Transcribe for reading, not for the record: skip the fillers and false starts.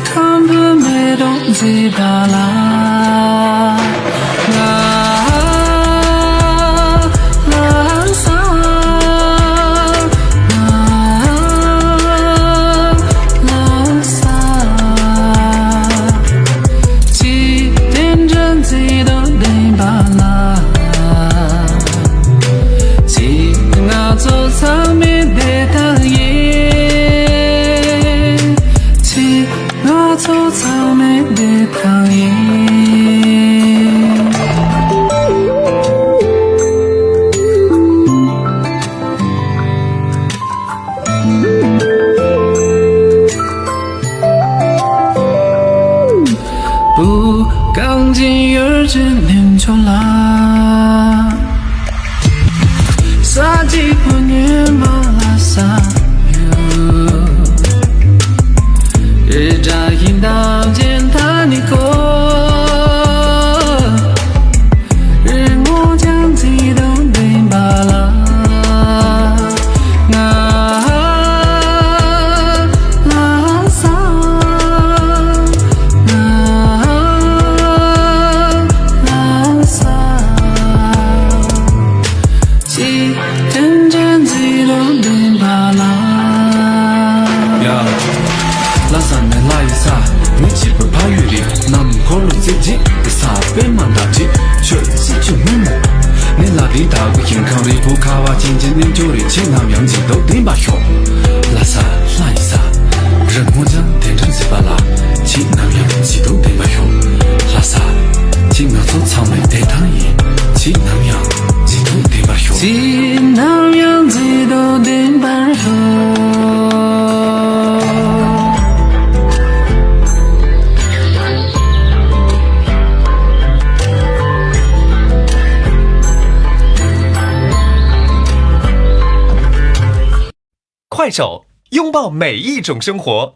看不没东西巴拉，不刚劲儿只念出来，撒几不念马拉撒哟，日扎引导见他尼过，日末将激动的巴拉。大不健康的不卡哇，渐渐研究的前南洋几都顶把胸，拉萨拉一萨，人我将天真是巴拉，前南洋几都顶把胸，拉萨，今秒做草莓得汤饮，前南洋几都顶把胸，前南洋几都顶把胸。快手，拥抱每一种生活。